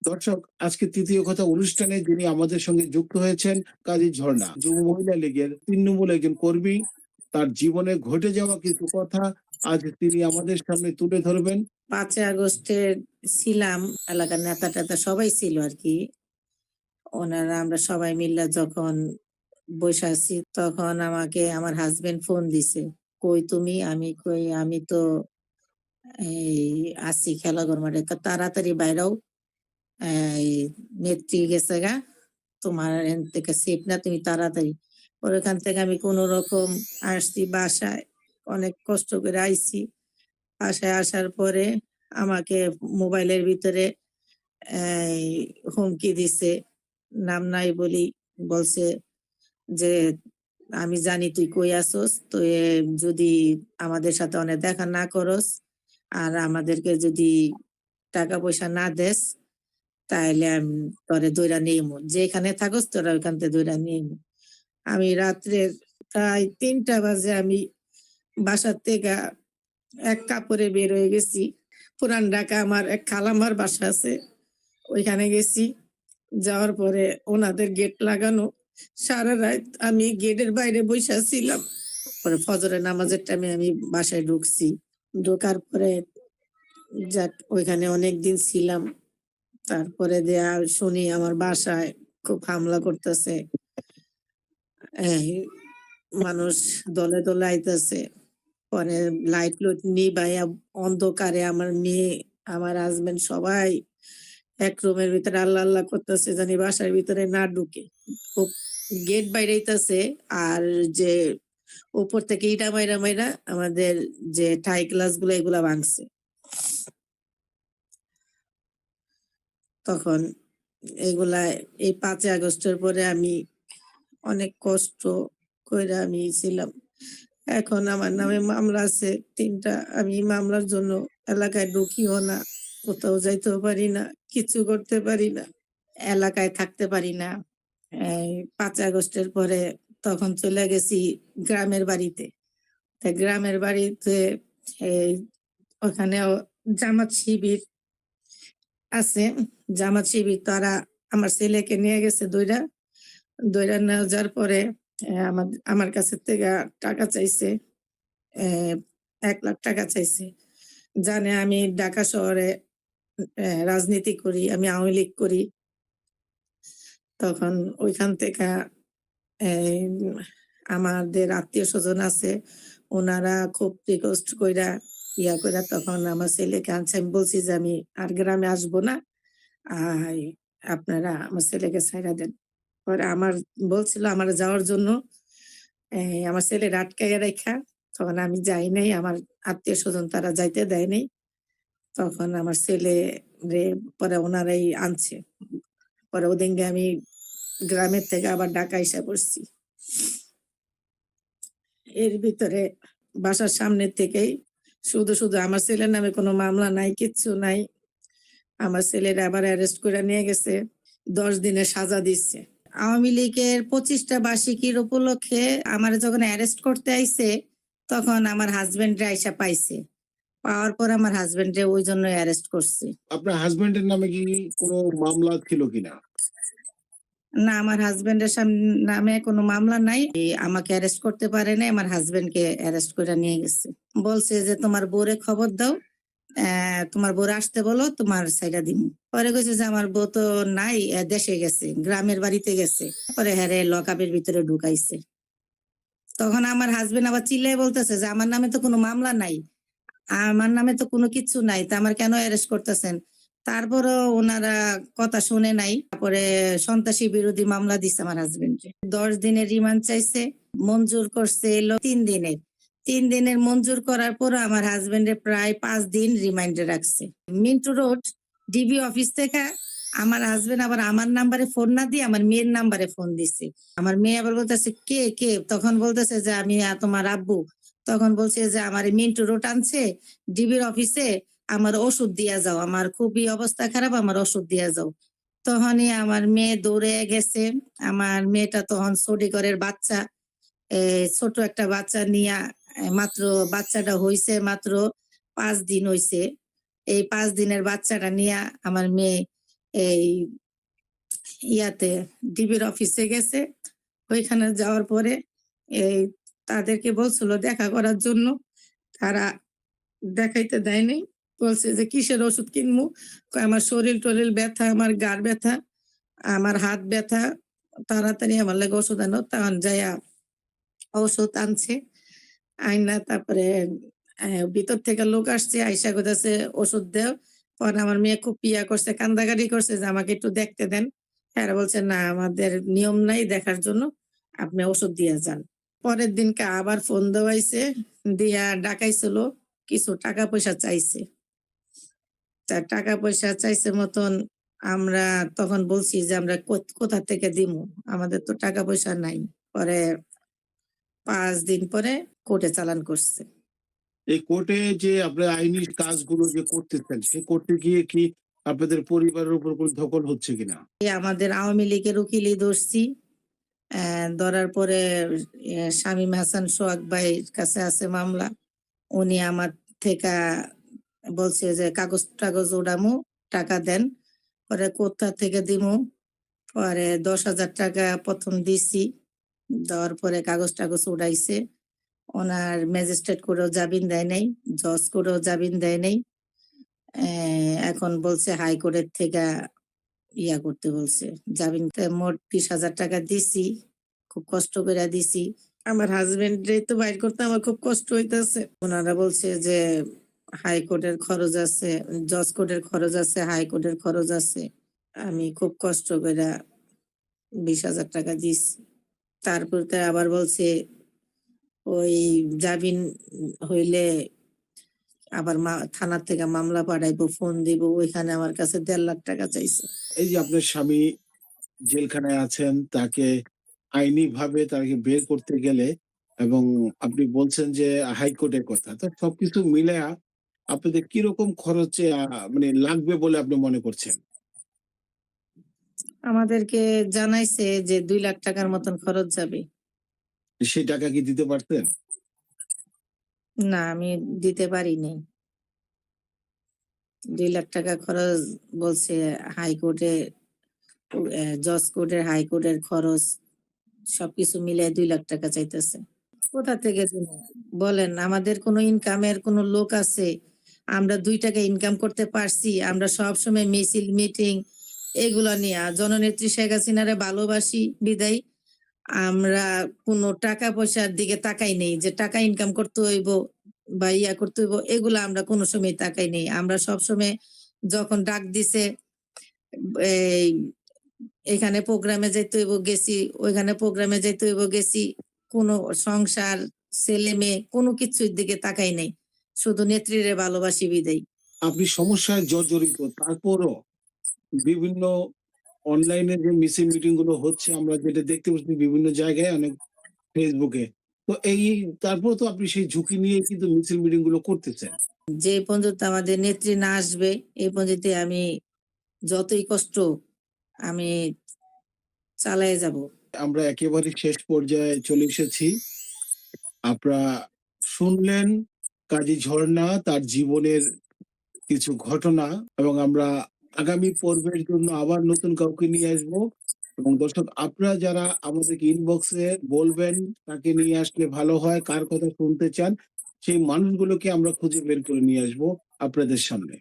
দর্শক, আজকে তৃতীয় কথা অনুষ্ঠানে যিনি আমাদের সঙ্গে যুক্ত হয়েছেন কাজী ঝর্ণা, যুব মহিলা লীগের তৃণমূল একজন কর্মী। তার জীবনে ঘটে যাওয়া কিছু কথা আজ তিনি আমাদের সামনে তুলে ধরবেন। 5ই আগস্টে ছিলাম, এলাকার নেতা-টেতা সবাই ছিল আরকি। ওনারা আমরা সবাই মিল্লা যখন বইসা আছি, তখন আমাকে আমার হাসব্যান্ড ফোন দিছে। "কই তুমি?" আমি কই, "আমি তো এই আছি খেলাঘর মাঠে।" কয়, "তাড়াতাড়ি বাইরাও। এই নেত্রী গেছে গা। তোমার এখান থেকে সেফ না, তুমি তাড়াতাড়ি।" পরে ওখান থেকে আমি কোনরকম আসছি বাসায়। অনেক কষ্ট করে আইছি। বাসায় আসার পরে আমাকে মোবাইলের ভিতরে এই হুমকি দিছে। নাম নাই বলি বলছে যে, "আমি জানি তুই কই আছোস। তুই যদি আমাদের সাথে অনে দেখা না করস, আর আমাদেরকে যদি টাকা পয়সা না দেস, তাইলে আমি তোরে ধইরা নিমু। যেখানে থাকস তোরা ওইখান থেকে ধইরা নিমু।" আমি রাত্রের প্রায় ৩টা বাজে আমি বাসার থেকে এক কাপড়ে বের হয়ে গেছি। পুরান ঢাকা আমার এক খালাম্মার বাসা আছে। ওইখানে গেছি। যাওয়ার পরে ওনাদের গেট লাগানো। সারারাত আমি গেটের বাইরে বইসা ছিলাম। পরে ফজরের নামাজের টাইমে আমি বাসায় ঢুকছি। ঢোকার পরে যাক ওইখানে অনেকদিন ছিলাম। তারপরে দেয়া শুনি আমার বাসায় খুব হামলা করতেছে। এই মানুষ দলে, দলে আইতেছে। পরে লাইট লুইট নিভাইয়া অন্ধকারে আমার মেয়ে, আমার হাসব্যান্ড সবাই এক রুমের ভিতরে আল্লাহ, আল্লাহ করতেছে জানি বাসার ভিতরে না ঢুকে। খুব গেট বাইরাইতেছে আর যে উপর থেকে ইটা মাইরা, মাইরা আমাদের যে ঠাই গ্লাস গুলা এগুলা ভাঙছে। তখন এগুলা এই 5ই আগস্টের পরে আমি অনেক কষ্ট কইরা আমি ছিলাম। এখন আমার নামে মামলা আছে ৩ টা। আমি মামলার জন্য এলাকায় ঢুকিও না, কোথাও যাইতেও পারি না, কিছু করতে পারি না। এলাকায় থাকতে পারি না। এই ৫ই আগস্টের পরে তখন চলে গেছি গ্রামের বাড়িতে। তা গ্রামের বাড়িতে এই ওখানেও জামাত শিবির আছে। জামাত শিবির তারা আমার ছেলেকে নিয়ে গেছে ধইরা। ধইরা নিয়ে যাওয়ার পরে আমার কাছে থেকে টাকা চাইছে। অ্যা ৳১,০০,০০০ চাইছে। জানে আমি ঢাকা শহরে রাজনীতি করি, আমি আওয়ামী লীগ করি। তখন ওইখান থেকে এই আমাদের আত্মীয়স্বজন আছে। উনারা খুব রিকোয়েস্ট কইরা কইরা তখন আমার ছেলেকে আনছে। আমি বলছি যে, "আমি আর গ্রামে আসবো না। আই আপনারা আমার ছেলেকে ছাইড়া দেন।" পরে আমার বলছিল আমার যাওয়ার জন্য। আমার ছেলেরে আটকাইয়া রাইখা তখন আমি যাই নাই। আমার আত্মীয়স্বজন তারা যাইতে দেয় নাই। তখন আমার ছেলেরে পরে উনারাই আনছে। পরে ওদিনকে আমি গ্রামের থেকে আবার ঢাকা আইসা পড়ছি। এর ভিতরে বাসার সামনে থেকেই শুধু আমার ছেলের নামে কোনো মামলা নাই, কিচ্ছু নাই। আমার ছেলেরে আবার অ্যারেস্ট কইরা নিয়ে গেছে। ১০ দিনের সাজা দিচ্ছে। আওয়ামী লীগের ২৫ টা বার্ষিকীর উপলক্ষে আমারে যখন অ্যারেস্ট করতে আইছে, তখন আমার হাসব্যান্ডরে আইসা পাইছে। পাওয়ার পর আমার হাসব্যান্ডরে ওইজন্যই অ্যারেস্ট করছে। আপনার হাসব্যান্ডের নামে কি কোনো মামলা ছিল কিনা? না, আমার হাসব্যান্ডের নামে কোনো মামলা নাই। আমাকে অ্যারেস্ট করতে পারে নাই। আমার হাসব্যান্ডকে অ্যারেস্ট কইরা নিয়ে গেছে। বলছে যে, "তোমার বউরে খবর দাও। তোমার বউরে আসতে বলো, তোমার ছাইড়া দিমু।" পরে কইছে যে, "আমার বউ তো নাই, দেশে গেছে, গ্রামের বাড়িতে গেছে।" পরে হ্যারে লকআপের ভিতরে ঢুকাইছে। তখন আমার হাসব্যান্ড আবার চিল্লায়ে বলতেছে যে, "আমার নামে তো কোনো মামলা নাই। আমার নামে তো কোনো কিচ্ছু নাই। তা আমার কেন অ্যারেস্ট করতেছেন?" তারপরও উনারা কথা শুনে নাই। তারপরে সন্ত্রাসী বিরোধী মামলা দিছে আমার হাসব্যান্ডে। ১০ দিনের রিমান্ড চাইছে। মঞ্জুর করছে হলো ৩ দিনের। ৩ দিনের মঞ্জুর করার পরও আমার হাসব্যান্ডে প্রায় ৫ দিন রিমান্ডে রাখছে। মিন্টু রোড ডিবি অফিস থেকে আমার হাসব্যান্ড আবার আমার নাম্বারে ফোন না দিয়ে আমার মেয়ের নাম্বারে ফোন দিছে। আমার মেয়ে আবার বলতেছে, "কে, কে?" তখন বলতেছে যে, "আমি তোমার আব্বু।" তখন বলছে যে, "আমারে মিন্টু রোড আনছে ডিবির অফিসে, আমার ওষুধ দিয়া যাও। আমার খুবই অবস্থা খারাপ, আমার ওষুধ দিয়া যাও।" তখনই আমার মেয়ে দৌড়ে গেছে। আমার মেয়েটা তখন ছড়িঘরের বাচ্চা। ছোট একটা বাচ্চা নিয়া মাত্র বাচ্চাটা হইছে মাত্র ৫ দিন হইছে। এই ৫ দিনের বাচ্চাটা নিয়া আমার মেয়ে এই ইয়াতে ডিবির অফিসে গেছে। ওইখানে যাওয়ার পরে এই তাদেরকে বলছিল দেখা করার জন্য। তারা দেখাইতে দেয় নাই। বলছে যে, "কিসের ওষুধ কিনবো?" কয়, "আমার শরীর-টরিল ব্যথা, আমার ঘাড় ব্যথা, আমার হাত ব্যথা। তাড়াতাড়ি আমার লাগি ওষুধ আনো।" তখন যাইয়া ঔষধ আনছে। আইনা তারপরে ভিতর থেকে লোক আসছে, আইসা কইতাছে, "ওষুধ দেও।" পরে আমার মেয়ে খুব ইয়া করছে, কান্দাকাটি করছে যে, "আমাকে একটু দেখতে দেন।" হ্যাঁ, বলছে, "না, আমাদের নিয়ম নাই দেখার জন্য। আপনি ওষুধ দিয়া যান।" পরের দিনকে আবার ফোন দেওয়াইছে, দিয়া ডাকাইছিল। কিছু টাকা-পয়সা চাইছে। তা টাকা-পয়সা চাইছে মতন আমরা তখন বলছি যে, "আমরা কোথা থেকে দিমু? আমাদের তো টাকা-পয়সা নাই।" পরে ৫ দিন পরে কোর্টে চালান করছে। এই কোর্টে যে আপনার আইনি কাজগুলো যে করতেছেন, সে করতে গিয়ে কি আপনাদের পরিবারের উপর কোন ধকল হচ্ছে কিনা? আমাদের আওয়ামী লীগের উকিলই ধরছি। ধরার পরে শামীম হাসান সোহাগ ভাইয়ের কাছে আছে মামলা। উনি আমার থেকা বলছে যে, "কাগজ-টাগজ উড়ামু, টাকা দেন।" পরে কোথা থেকে দিমু? পরে ৳১০,০০০ ১ম দিছি। দেওয়ার পরে কাগজ-টাগজ উড়াইছে। ওনার ম্যাজিস্ট্রেট কোর্টেও জামিন দেয় নাই, জজ কোর্টেও জামিন দেয় নাই। এখন বলছে হাইকোর্টের থেকে ইয়া করতে বলছে। জামিনটা মোট ৳২০,০০০ দিছি। খুব কষ্ট কইরা দিছি। আমার হাসব্যান্ডরে তো বাইর করতে আমার খুব কষ্ট হইতাছে। উনারা বলছে যে হাইকোর্টের খরচ আছে, জজ কোর্টের খরচ আছে, হাইকোর্টের খরচ আছে। আমি খুব কষ্ট কইরা ৳২০,০০০ দিছি। তারপরে আবার বলছে ওই জামিন হইলে আবার থানার থেকে মামলা পাঠাইবো, ফোন দিব। ওইখানে আমার কাছে ৳১.৫ লাখ চাইছে। এই যে আপনার স্বামী জেলখানায় আছেন, তাকে আইনিভাবে তাকে বের করতে গেলে এবং আপনি বলছেন যে হাইকোর্টের কথা। তো সবকিছু মিলায়া আপনাদের কিরকম খরচে মানে লাগবে বলে আপনি মনে করছেন? আমাদেরকে জানাইছে যে ৳২ লাখ মতন খরচ যাবে। সেই টাকা কি দিতে পারতেন? না, আমি দিতে পারি নাই। ৳২ লাখ খরচ বলছে হাইকোর্টে জজ কোর্টের, হাইকোর্টের খরচ সবকিছু মিলায় ৳২ লাখ চাইতেছে। কোথা থেকে দিব? বলেন, আমাদের কোনো ইনকামের কোনো লোক আছে? আমরা ৳২ ইনকাম করতে পারছি। আমরা সবসময় মিছিল, মিটিং এগুলা নিয়া জননেত্রী শেখ হাসিনারে ভালোবাসি বিদায় আমরা কোনো টাকা-পয়সার দিকে তাকাই নাই যে টাকা ইনকাম করতে হইব বা ইয়া করতে হইব, এগুলা আমরা কোনো সময় তাকাই নাই। আমরা সবসময় যখন ডাক দিছে এই এখানে প্রোগ্রামে যাইতে হইব গেছি, ওইখানে প্রোগ্রামে যাইতে হইব গেছি। কোনো সংসার, ছেলে-মেয়ে কোনো কিছুর দিকে তাকাই নাই। শুধু নেত্রীরে ভালোবাসি বিদায়। আপনি সমস্যায় জর্জরিত। তারপরও বিভিন্ন অনলাইনে যে মিছিল মিটিং গুলো হচ্ছে আমরা যেটা দেখতে পাচ্ছি বিভিন্ন জায়গায় অনেক ফেসবুকে। তো তারপরেও তো আপনি সেই ঝুঁকি নিয়ে কিন্তু মিছিল মিটিং গুলো করতেছেন। যে পর্যন্ত আমাদের নেত্রী না আসবে, এই পর্যন্ত আমি যতই কষ্ট আমি চালায়ে যাবো। আমরা একেবারে শেষ পর্যায়ে চলে এসেছি। আপনারা শুনলেন কাজী ঝর্ণা তার জীবনের কিছু ঘটনা এবং আমরা আগামী পর্বের জন্য আবার নতুন কাউকে নিয়ে আসবো এবং দর্শক আপনারা যারা আমাদেরকে ইনবক্সে বলবেন তাকে নিয়ে আসলে ভালো হয়, কার কথা শুনতে চান, সেই মানুষগুলোকে আমরা খুঁজে বের করে নিয়ে আসবো আপনাদের সামনে।